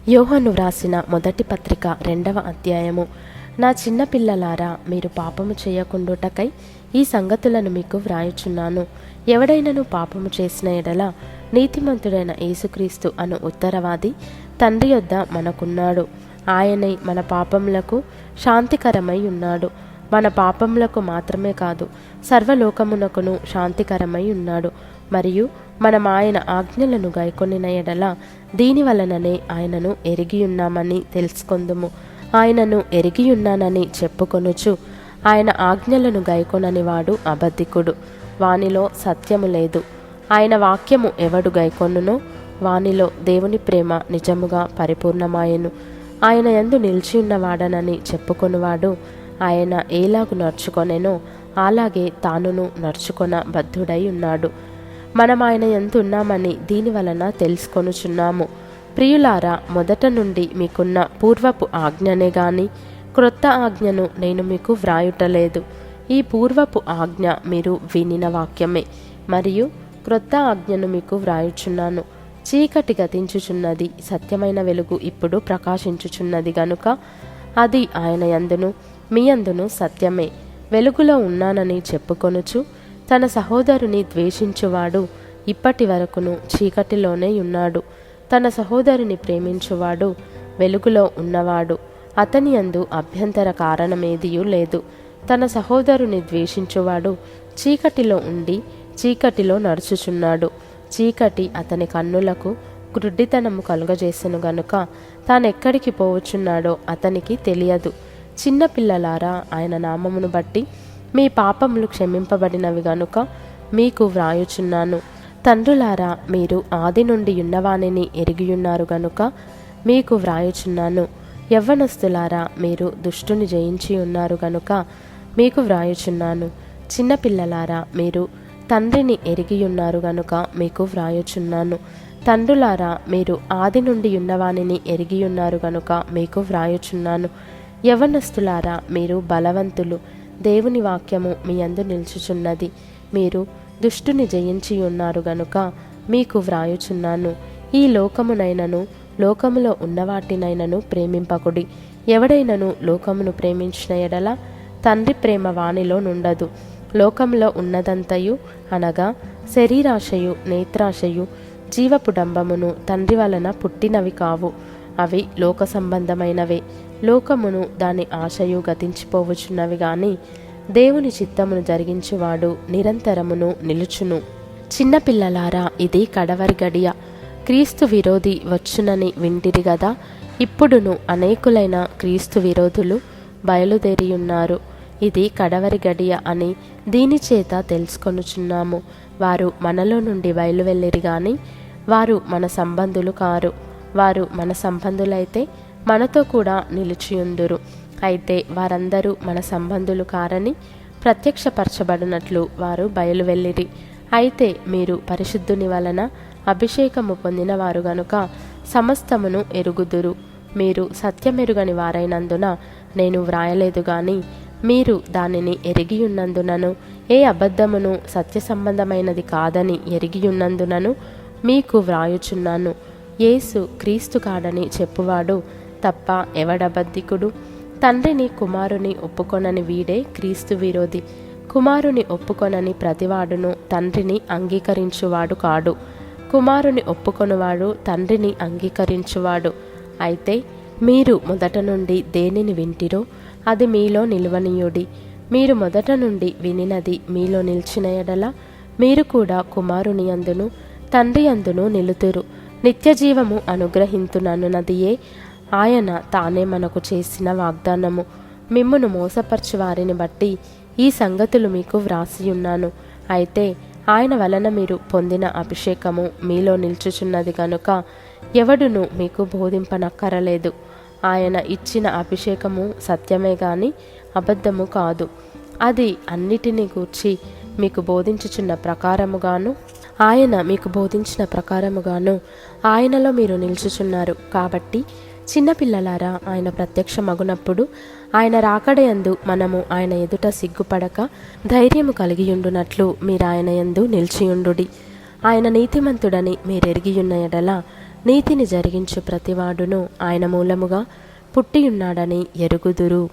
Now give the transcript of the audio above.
యోహాను వ్రాసిన మొదటి పత్రిక 2వ అధ్యాయము. నా చిన్న పిల్లలారా, మీరు పాపము చేయకుండుటకై ఈ సంగతులను మీకు వ్రాయుచున్నాను. ఎవడైనను పాపము చేసిన ఎడల నీతిమంతుడైన యేసుక్రీస్తు అను ఉత్తరవాది తండ్రి యొద్ద మనకున్నాడు. ఆయనే మన పాపములకు శాంతికరమై ఉన్నాడు. మన పాపములకు మాత్రమే కాదు, సర్వలోకమునకును శాంతికరమై ఉన్నాడు. మరియు మనం ఆయన ఆజ్ఞలను గైకొనిన ఎడల దీని వలననే ఆయనను ఎరిగియున్నామని తెలుసుకొందుము. ఆయనను ఎరిగియున్నానని చెప్పుకొనుచు ఆయన ఆజ్ఞలను గైకొనని వాడు అబద్ధికుడు, వానిలో సత్యము లేదు. ఆయన వాక్యము ఎవడు గైకొనునో వానిలో దేవుని ప్రేమ నిజముగా పరిపూర్ణమాయెను. ఆయన యందు నిలిచియున్నవాడనని చెప్పుకొనువాడు ఆయన ఏలాగు నడుచుకొనెనో అలాగే తానును నడుచుకొన బద్ధుడై ఉన్నాడు. మనం ఆయన యందు ఉన్నామని దీని వలన తెలుసుకొనుచున్నాము. ప్రియులారా, మొదట నుండి మీకున్న పూర్వపు ఆజ్ఞనే గాని క్రొత్త ఆజ్ఞను నేను మీకు వ్రాయుటలేదు. ఈ పూర్వపు ఆజ్ఞ మీరు వినిన వాక్యమే, మరియు క్రొత్త ఆజ్ఞను మీకు వ్రాయుచున్నాను. చీకటి గతించుచున్నది, సత్యమైన వెలుగు ఇప్పుడు ప్రకాశించుచున్నది గనుక అది ఆయన యందును మీ యందును సత్యమే. వెలుగులో ఉన్నానని చెప్పుకొనుచు తన సహోదరుని ద్వేషించువాడు ఇప్పటి వరకును చీకటిలోనే ఉన్నాడు. తన సహోదరుని ప్రేమించువాడు వెలుగులో ఉన్నవాడు, అతని యందు అభ్యంతర కారణమేదియూ లేదు. తన సహోదరుని ద్వేషించువాడు చీకటిలో ఉండి చీకటిలో నడుచుచున్నాడు. చీకటి అతని కన్నులకు గ్రుడ్డితనము కలుగజేసెను గనుక తానెక్కడికి పోవచ్చున్నాడో అతనికి తెలియదు. చిన్న పిల్లలారా, ఆయన నామమును బట్టి మీ పాపములు క్షమింపబడినవి గనుక మీకు వ్రాయుచున్నాను. తండ్రులారా, మీరు ఆది నుండి ఉన్నవానిని ఎరిగియున్నారు గనుక మీకు వ్రాయుచున్నాను. యవ్వనస్తులారా, మీరు దుష్టుని జయించి ఉన్నారు గనుక మీకు వ్రాయుచున్నాను. చిన్నపిల్లలారా, మీరు తండ్రిని ఎరిగియున్నారు గనుక మీకు వ్రాయుచున్నాను. తండ్రులారా, మీరు ఆది నుండి ఉన్నవానిని ఎరిగియున్నారు గనుక మీకు వ్రాయుచున్నాను. యవ్వనస్తులారా, మీరు బలవంతులు, దేవుని వాక్యము మీ యందు నిలుచుచున్నది. మీరు దుష్టుని జయించి ఉన్నారు గనుక మీకు వ్రాయుచున్నాను. ఈ లోకమునైనను లోకములో ఉన్నవాటినైనను ప్రేమింపకుడి. ఎవడైనను లోకమును ప్రేమించిన ఎడల తండ్రి ప్రేమ వానిలో నుండదు. లోకంలో ఉన్నదంతయు అనగా శరీరాశయు, నేత్రాశయు, జీవపు డంబమును తండ్రి వలన పుట్టినవి కావు. అవి లోక సంబంధమైనవే. లోకమును దాని ఆశయు గతించిపోవచ్చున్నవి గాని దేవుని చిత్తమును జరిగించువాడు నిరంతరమును నిలుచును. చిన్నపిల్లలారా, ఇది కడవరి గడియ. క్రీస్తు విరోధి వచ్చునని వింటిరి గదా. ఇప్పుడును అనేకులైన క్రీస్తు విరోధులు బయలుదేరియున్నారు. ఇది కడవరి గడియ అని దీని చేత తెలుసుకొనుచున్నాము. వారు మనలో నుండి బయలువెళ్ళిరి గాని వారు మన సంబంధులు కారు. వారు మన సంబంధులైతే మనతో కూడా నిలిచియుందురు. అయితే వారందరూ మన సంబంధులు కారని ప్రత్యక్షపరచబడినట్లు వారు బయలువెళ్ళిరి. అయితే మీరు పరిశుద్ధుని వలన అభిషేకము పొందినవారు గనుక సమస్తమును ఎరుగుదురు. మీరు సత్యమెరుగని వారైనందున నేను వ్రాయలేదు గాని మీరు దానిని ఎరిగియున్నందునను ఏ అబద్ధమును సత్య సంబంధమైనది కాదని ఎరిగియున్నందునను మీకు వ్రాయుచున్నాను. యేసు క్రీస్తు కాడని చెప్పువాడు తప్ప ఎవడబద్ధికుడు? తండ్రిని కుమారుని ఒప్పుకొనని వీడే క్రీస్తు విరోధి. కుమారుని ఒప్పుకొనని ప్రతివాడును తండ్రిని అంగీకరించువాడు కాడు. కుమారుని ఒప్పుకొనువాడు తండ్రిని అంగీకరించువాడు. అయితే మీరు మొదట నుండి దేనిని వింటిరో అది మీలో నిలువనీయుడి. మీరు మొదట నుండి వినినది మీలో నిలిచిన ఎడల మీరు కూడా కుమారుని యందును తండ్రి యందును నిలుతురు. నిత్యజీవము అనుగ్రహింతునన్నదియే ఆయన తానే మనకు చేసిన వాగ్దానము. మిమ్మును మోసపరచు వారిని బట్టి ఈ సంగతులు మీకు వ్రాసియున్నాను. అయితే ఆయన వలన మీరు పొందిన అభిషేకము మీలో నిల్చుచున్నది కనుక ఎవడును మీకు బోధింపనక్కరలేదు. ఆయన ఇచ్చిన అభిషేకము సత్యమే గాని అబద్ధము కాదు. అది అన్నిటినీ గూర్చి మీకు బోధించుచున్న ప్రకారముగాను ఆయన మీకు బోధించిన ప్రకారముగాను ఆయనలో మీరు నిల్చుచున్నారు. కాబట్టి చిన్నపిల్లలారా, ఆయన ప్రత్యక్షమగునప్పుడు ఆయన రాకడయందు మనము ఆయన ఎదుట సిగ్గుపడక ధైర్యము కలిగియుండునట్లు మీరు ఆయన యందు నిలిచియుండుడి. ఆయన నీతిమంతుడని మీరెరిగియున్న ఎడల నీతిని జరిగించు ప్రతివాడును ఆయన మూలముగా పుట్టియున్నాడని ఎరుగుదురు.